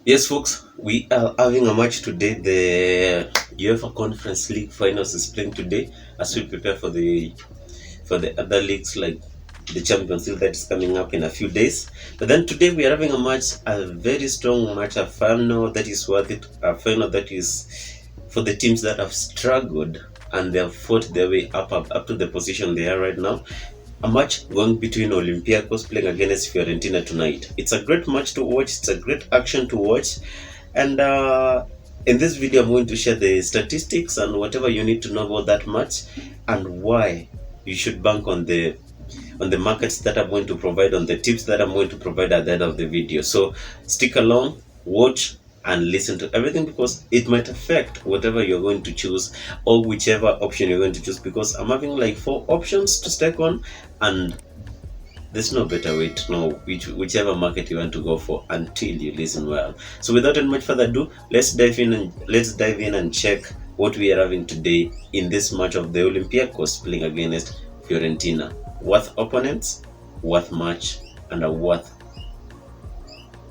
Yes, folks, we are having a match today. The UEFA Conference League Finals is playing today as we prepare for the other leagues like the Champions League that is coming up in a few days. But then today we are having a match, a very strong match, a final that is worth it, a final that is for the teams that have struggled and they have fought their way up to the position they are right now. A match going between Olympiacos playing against Fiorentina tonight. It's a great match to watch. It's a great action to watch. And in this video, I'm going to share the statistics and whatever you need to know about that match and why you should bank on the markets that I'm going to provide, on the tips that I'm going to provide at the end of the video. So stick along, watch, and listen to everything because it might affect whatever you're going to choose or whichever option you're going to choose, because I'm having like 4 options to stack on, and there's no better way to know whichever market you want to go for until you listen well. So without any much further ado, let's dive in and check what we are having today in this match of the Olympiacos playing against Fiorentina. Worth opponents, worth match, and a worth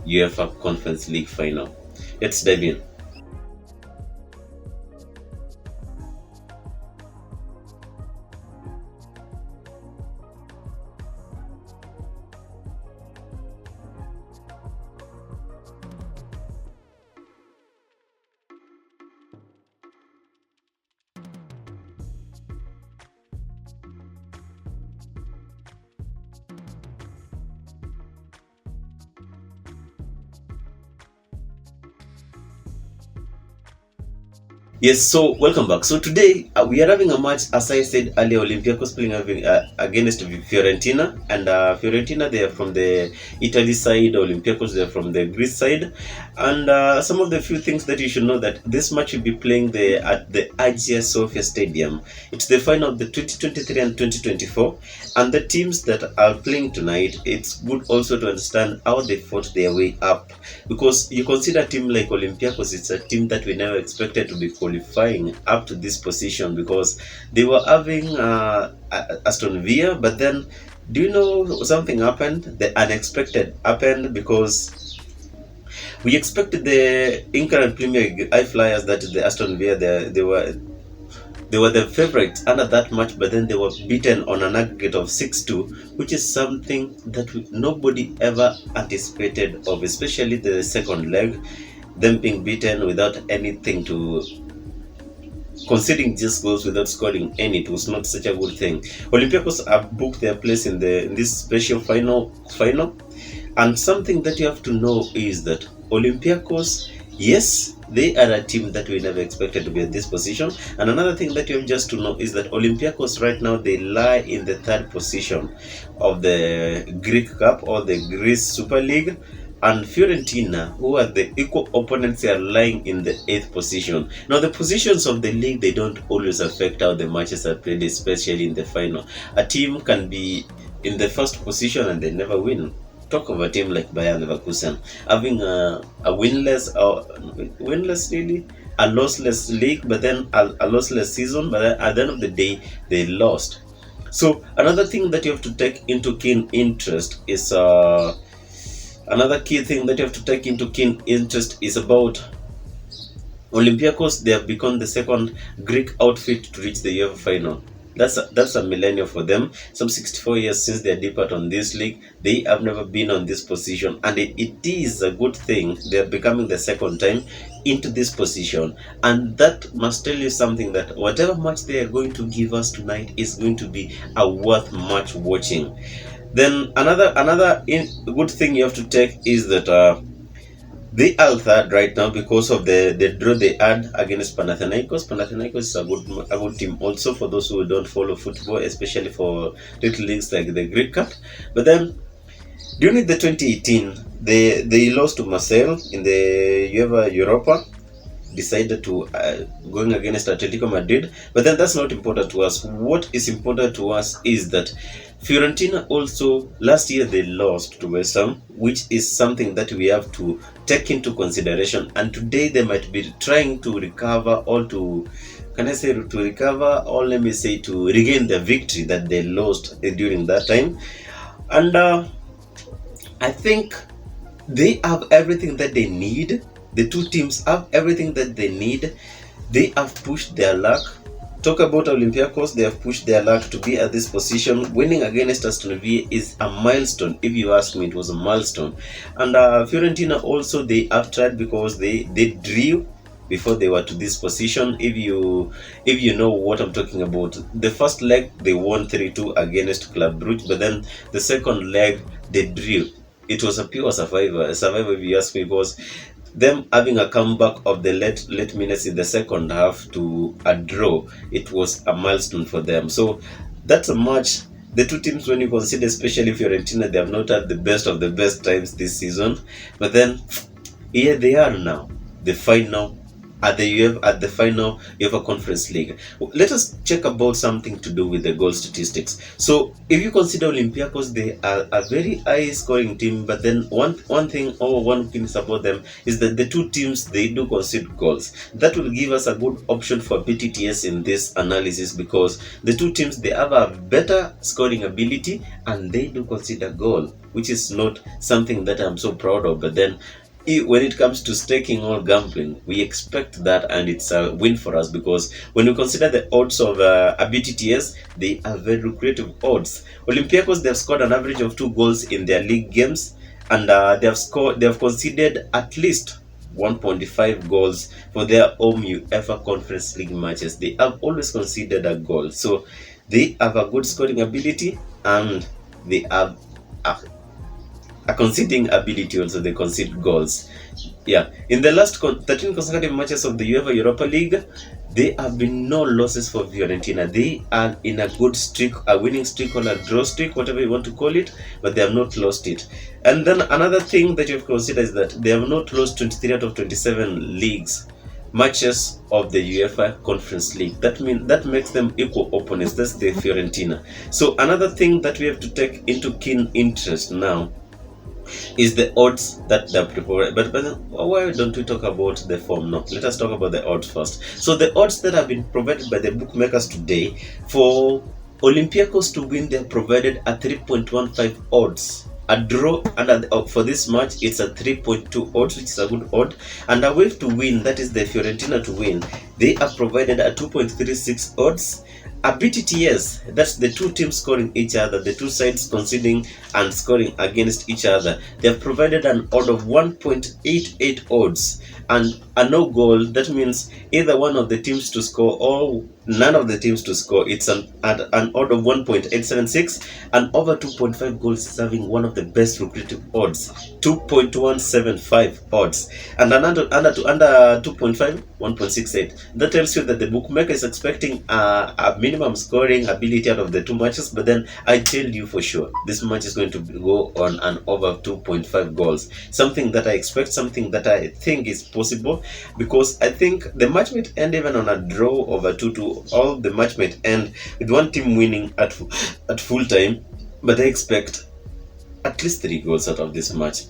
UEFA Conference League final. Let's dive in. Yes, so welcome back. So today we are having a match, as I said earlier, Olympiacos playing against Fiorentina, and Fiorentina, they are from the Italy side, Olympiacos they are from the Greece side, and some of the few things that you should know that this match will be playing at the Hagia Sophia Stadium. It's the final of the 2023 and 2024, and the teams that are playing tonight, it's good also to understand how they fought their way up, because you consider a team like Olympiacos, it's a team that we never expected to be qualifying up to this position, because they were having Aston Villa, but then do you know something happened? The unexpected happened, because we expected the England Premier League high flyers, that is the Aston Villa, they were the favorites under that match, but then they were beaten on an aggregate of 6-2, which is something that nobody ever anticipated of, especially the second leg, them being beaten without anything to conceding just goals without scoring any. It was not such a good thing. Olympiacos have booked their place in this special final, and something that you have to know is that Olympiacos, yes, they are a team that we never expected to be at this position. And another thing that you have just to know is that Olympiacos right now, they lie in the 3rd position of the Greek Cup or the Greece Super League, and Fiorentina, who are the equal opponents, are lying in the 8th position. Now, the positions of the league, they don't always affect how the matches are played, especially in the final. A team can be in the 1st position and they never win. Talk of a team like Bayern Leverkusen having a winless really, a lossless league, but then a lossless season, but at the end of the day, they lost. So another thing that you have to take into keen interest is another key thing that you have to take into keen interest is about Olympiacos. They have become the second Greek outfit to reach the UEFA final. That's a millennium for them. Some 64 years since their debut on this league, they have never been on this position, and it is a good thing. They are becoming the second time into this position, and that must tell you something, that whatever match they are going to give us tonight is going to be a worth match watching. Then another good thing you have to take is that they are 3rd right now because of the draw they had against Panathinaikos. Panathinaikos is a good team also, for those who don't follow football, especially for little leagues like the Greek Cup. But then during the 2018, they lost to Marseille in the Europa, decided to going against Atletico Madrid, but then that's not important to us. What is important to us is that Fiorentina also last year they lost to West Ham, which is something that we have to take into consideration. And today they might be trying to recover, or to recover, or let me say to regain the victory that they lost during that time. And I think They have everything that they need. The two teams have everything that they need. They have pushed their luck. Talk about Olympiacos, they have pushed their luck to be at this position. Winning against Aston Villa is a milestone. If you ask me, it was a milestone. And Fiorentina also, they have tried because they drew before they were to this position. If you know what I'm talking about, the first leg they won 3-2 against Club Brugge, but then the second leg they drew. It was a pure survivor if you ask me, because them having a comeback of the late minutes in the second half to a draw, it was a milestone for them. So that's a match. The two teams, when you consider especially Fiorentina, they have not had the best of the best times this season, but then here they are now, the final at the final UEFA Conference League. Let us check about something to do with the goal statistics. So if you consider Olympiacos, they are a very high scoring team, but then one thing about them is that the two teams, they do concede goals. That will give us a good option for BTTS in this analysis, because the two teams, they have a better scoring ability and they do concede a goal, which is not something that I'm so proud of. But then when it comes to staking or gambling, we expect that, and it's a win for us, because when you consider the odds of a BTTS, they are very lucrative odds. Olympiacos, they have scored an average of 2 goals in their league games, and they have conceded at least 1.5 goals for their home UEFA Conference League matches. They have always conceded a goal, so they have a good scoring ability, and they have a conceding ability also. They concede goals. Yeah, in the last 13 consecutive matches of the UEFA Europa League, there have been no losses for Fiorentina. They are in a good streak, a winning streak or a draw streak, whatever you want to call it, but they have not lost it. And then another thing that you have to consider is that they have not lost 23 out of 27 leagues matches of the UEFA Conference League. That makes them equal opponents. That's the Fiorentina. So another thing that we have to take into keen interest now is the odds that they're prepared. But why don't we talk about the form? No, let us talk about the odds first. So the odds that have been provided by the bookmakers today for Olympiacos to win, they're provided a 3.15 odds. A draw, and for this match, it's a 3.2 odds, which is a good odd. And away to win, that is the Fiorentina to win, they are provided a 2.36 odds. A BTTS, that's the two teams scoring each other, the two sides conceding and scoring against each other. They have provided an odd of 1.88 odds, and a no goal, that means either one of the teams to score or none of the teams to score. It's an odd of 1.876, and over 2.5 goals is having one of the best lucrative odds, 2.175 odds, and under 2.5, 1.68. That tells you that the bookmaker is expecting a minimum scoring ability out of the two matches. But then I tell you for sure, this match is going to go on an over 2.5 goals. Something that I expect, something that I think is possible, because I think the match might end even on a draw over 2-2. All the match might end with one team winning at full time, but I expect at least 3 goals out of this match.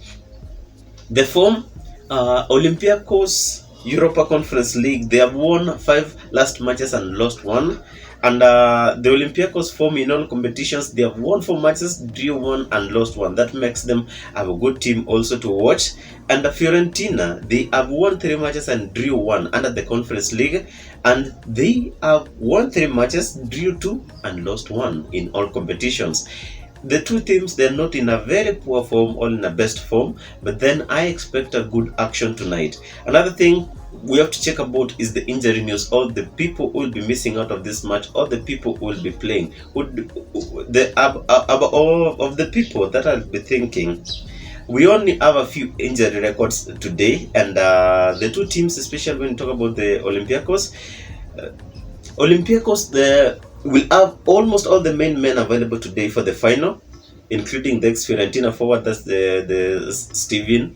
The form, Olympiacos Europa Conference League, they have won 5 last matches and lost 1. And the Olympiacos form in all competitions, they have won 4 matches, drew 1 and lost 1. That makes them have a good team also to watch. And the Fiorentina, they have won 3 matches and drew 1 under the Conference League. And they have won 3 matches, drew 2 and lost 1 in all competitions. The two teams, they're not in a very poor form or in a best form, but then I expect a good action tonight. Another thing we have to check about is the injury news. All the people who will be missing out of this match, all the people who will be playing, all of the people that I'll be thinking. We only have a few injury records today, and the two teams, especially when we talk about the Olympiacos, will have almost all the main men available today for the final, including the ex-Fiorentina forward, that's the Steven,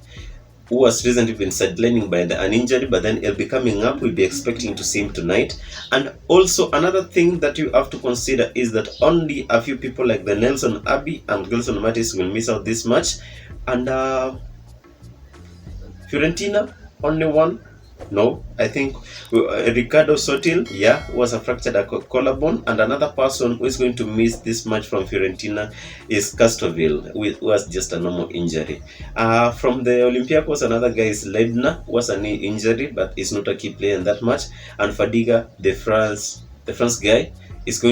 who has recently been sidelining by an injury, but then he'll be coming up. We'll be expecting to see him tonight. And also another thing that you have to consider is that only a few people like the Nelson Abbey and Gelson Mattis will miss out this match. And Fiorentina, only one No, I think Ricardo Sotil, yeah, was a fractured collarbone, and another person who is going to miss this match from Fiorentina is Castoville, who was just a normal injury. From the Olympiacos, another guy is Ledner, was a knee injury, but is not a key player in that match. And Fadiga, the France guy, is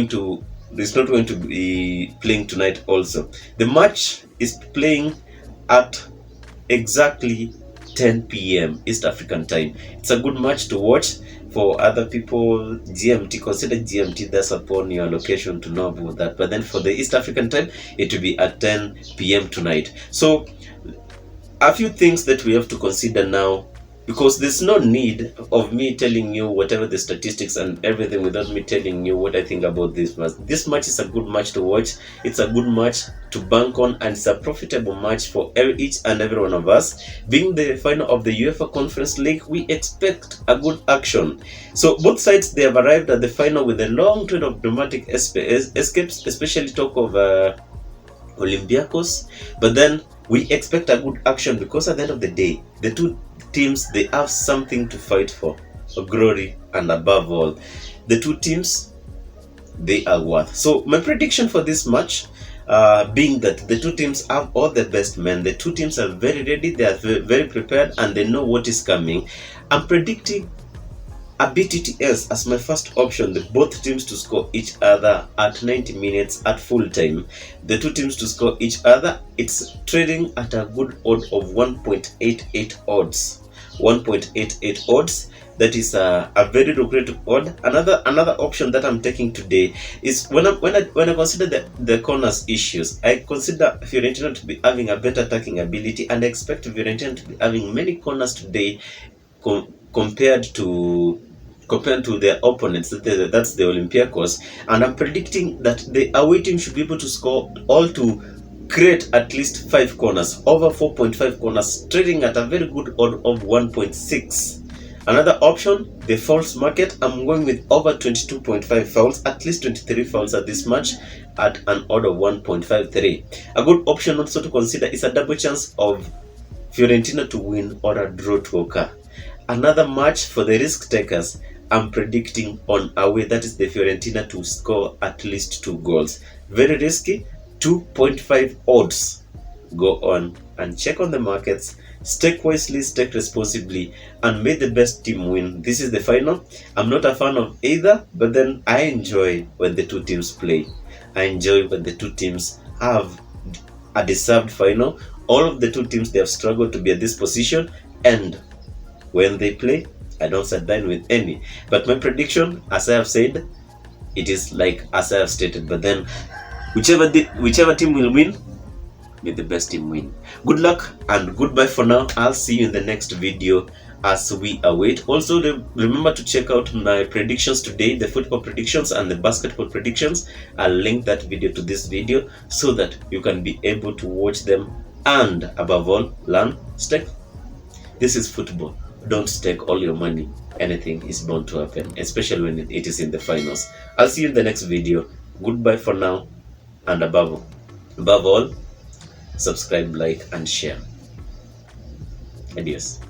not going to be playing tonight. Also, the match is playing at exactly 10 p.m. East African time. It's a good match to watch. For other people, GMT, consider GMT that's upon your location to know about that. But then for the East African time, it will be at 10 p.m. tonight. So a few things that we have to consider now, because there's no need of me telling you whatever the statistics and everything without me telling you what I think about this match. This match is a good match to watch. It's a good match to bank on, and it's a profitable match for each and every one of us. Being the final of the UEFA Conference League, we expect a good action. So both sides, they have arrived at the final with a long train of dramatic escapes, especially talk of Olympiacos. But then we expect a good action, because at the end of the day, the two teams, they have something to fight for glory, and above all, the two teams, they are worth. So my prediction for this match, being that the two teams have all the best men, the two teams are very ready, they are very prepared, and they know what is coming. I'm predicting a BTTS as my first option, the both teams to score each other at 90 minutes at full time. The two teams to score each other, it's trading at a good odd of 1.88 odds. 1.88 odds. That is a very lucrative odd. Another option that I'm taking today is when I consider the corners issues, I consider Fiorentina to be having a better attacking ability, and I expect Fiorentina to be having many corners today compared to their opponents. That's the Olympiacos, and I'm predicting that the away team should be able to score all to create at least 5 corners, over 4.5 corners, trading at a very good odd of 1.6. Another option, the fouls market, I'm going with over 22.5 fouls, at least 23 fouls at this match at an odd of 1.53. A good option also to consider is a double chance of Fiorentina to win or a draw to occur. Another match for the risk takers, I'm predicting on away, that is the Fiorentina to score at least 2 goals. Very risky, 2.5 odds. Go on and check on the markets, stake wisely, stake responsibly, and may the best team win. This is the final. I'm not a fan of either, but then I enjoy when the two teams play. I enjoy when the two teams have a deserved final. All of the two teams, they have struggled to be at this position, and when they play, I don't sideline with any. But my prediction, as I have said, it is like as I have stated. But then, whichever team will win, may the best team win. Good luck and goodbye for now. I'll see you in the next video as we await. Also, remember to check out my predictions today, the football predictions and the basketball predictions. I'll link that video to this video so that you can be able to watch them, and above all, learn, stake. This is football. Don't stake all your money. Anything is bound to happen, especially when it is in the finals. I'll see you in the next video. Goodbye for now, and above all, subscribe, like, and share. Adios.